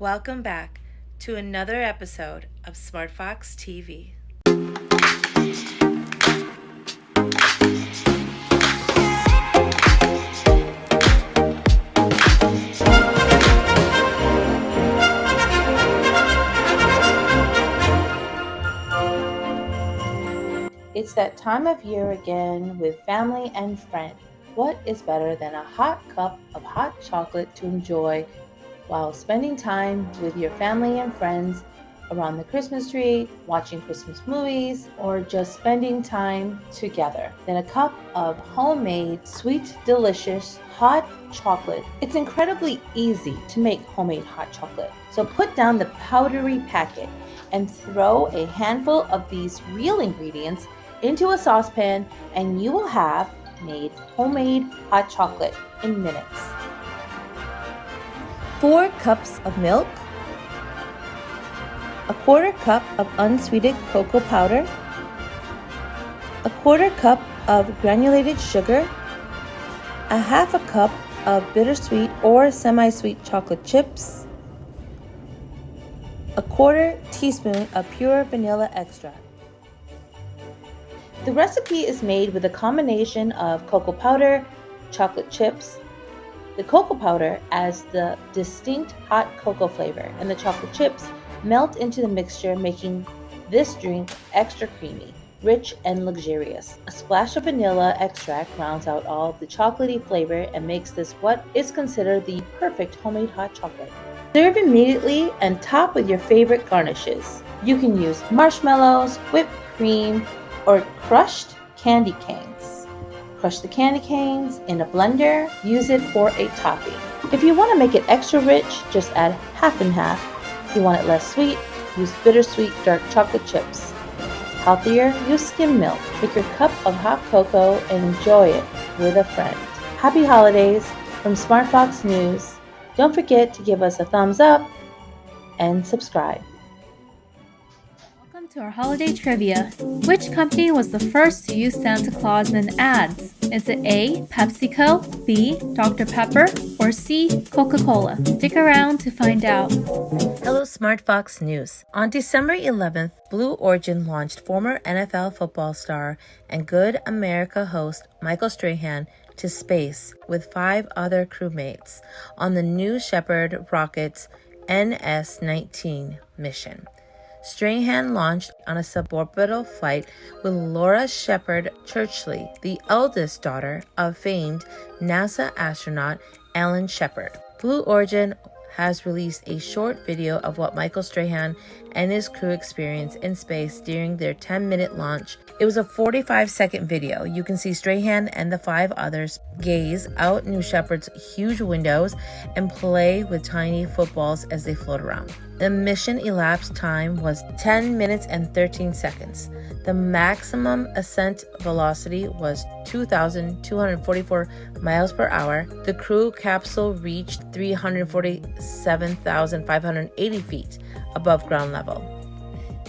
Welcome back to another episode of Smart Fox TV. It's that time of year again with family and friends. What is better than a hot cup of hot chocolate to enjoy while spending time with your family and friends around the Christmas tree, watching Christmas movies, or just spending time together than a cup of homemade, sweet, delicious, hot chocolate. It's incredibly easy to make homemade hot chocolate. So put down the powdery packet and throw a handful of these real ingredients into a saucepan, and you will have made homemade hot chocolate in minutes. 4 cups of milk, a 1/4 cup of unsweetened cocoa powder, a 1/4 cup of granulated sugar, a 1/2 cup of bittersweet or semi-sweet chocolate chips, a 1/4 teaspoon of pure vanilla extract. The recipe is made with a combination of cocoa powder, chocolate chips. The cocoa powder adds the distinct hot cocoa flavor, and the chocolate chips melt into the mixture, making this drink extra creamy, rich, and luxurious. A splash of vanilla extract rounds out all the chocolatey flavor and makes this what is considered the perfect homemade hot chocolate. Serve immediately and top with your favorite garnishes. You can use marshmallows, whipped cream, or crushed candy canes. Crush the candy canes in a blender. Use it for a topping. If you want to make it extra rich, just add half and half. If you want it less sweet, use bittersweet dark chocolate chips. Healthier, use skim milk. Take your cup of hot cocoa and enjoy it with a friend. Happy holidays from Smart Fox News. Don't forget to give us a thumbs up and subscribe. Welcome to our holiday trivia. Which company was the first to use Santa Claus in ads? Is it A, PepsiCo, B, Dr. Pepper, or C, Coca-Cola? Stick around to find out. Hello, Smart Fox News. On December 11th, Blue Origin launched former NFL football star and Good America host Michael Strahan to space with 5 other crewmates on the new Shepard rocket's NS-19 mission. Strahan launched on a suborbital flight with Laura Shepard Churchley, the eldest daughter of famed NASA astronaut Alan Shepard. Blue Origin has released a short video of what Michael Strahan and his crew experienced in space during their 10-minute launch. It was a 45-second video. You can see Strahan and the 5 others gaze out New Shepard's huge windows and play with tiny footballs as they float around. The mission elapsed time was 10 minutes and 13 seconds. The maximum ascent velocity was 2,244 miles per hour. The crew capsule reached 347,580 feet above ground level.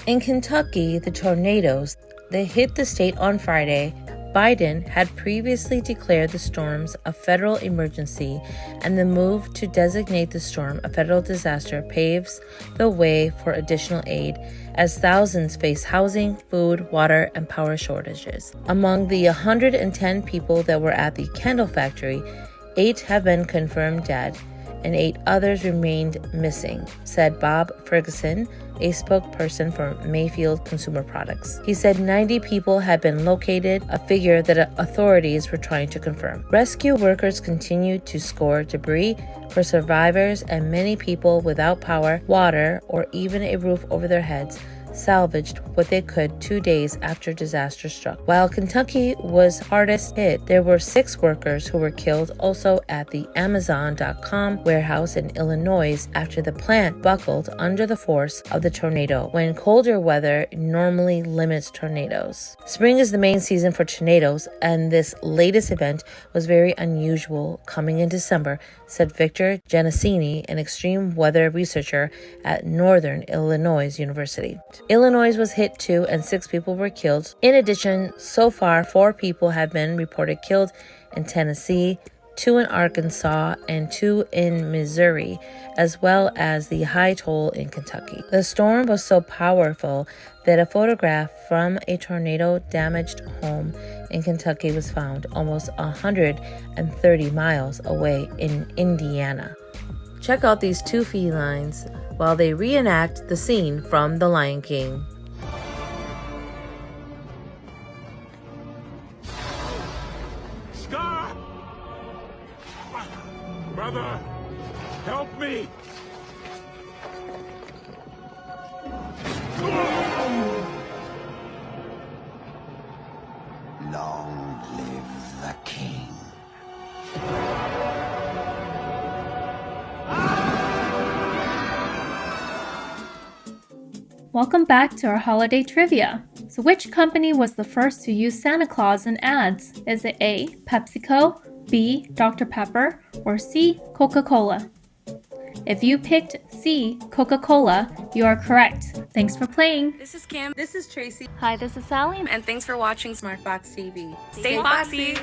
In Kentucky, the tornadoes that hit the state on Friday, Biden had previously declared the storms a federal emergency, and the move to designate the storm a federal disaster paves the way for additional aid as thousands face housing, food, water, and power shortages. Among the 110 people that were at the candle factory, 8 have been confirmed dead and 8 others remained missing, said Bob Ferguson, a spokesperson for Mayfield Consumer Products. He said 90 people had been located, a figure that authorities were trying to confirm. Rescue workers continued to scour debris for survivors, and many people without power, water, or even a roof over their heads salvaged what they could 2 days after disaster struck. While Kentucky was hardest hit, there were 6 workers who were killed also at the Amazon.com warehouse in Illinois after the plant buckled under the force of the tornado when colder weather normally limits tornadoes. Spring is the main season for tornadoes, and this latest event was very unusual coming in December, said Victor Genesini, an extreme weather researcher at Northern Illinois University. Illinois was hit too, and 6 people were killed. In addition, so far 4 people have been reported killed in Tennessee, 2 in Arkansas, and 2 in Missouri, as well as the high toll in Kentucky. The storm was so powerful that a photograph from a tornado-damaged home in Kentucky was found almost 130 miles away in Indiana. Check out these 2 felines while they reenact the scene from The Lion King. Scar! Brother, help me! Long live the king. Welcome back to our holiday trivia. So which company was the first to use Santa Claus in ads? Is it A, PepsiCo, B, Dr. Pepper, or C, Coca-Cola? If you picked C, Coca-Cola, you are correct. Thanks for playing. This is Kim. This is Tracy, Hi, this is Sally. And thanks for watching Smart Fox TV. Stay Foxy.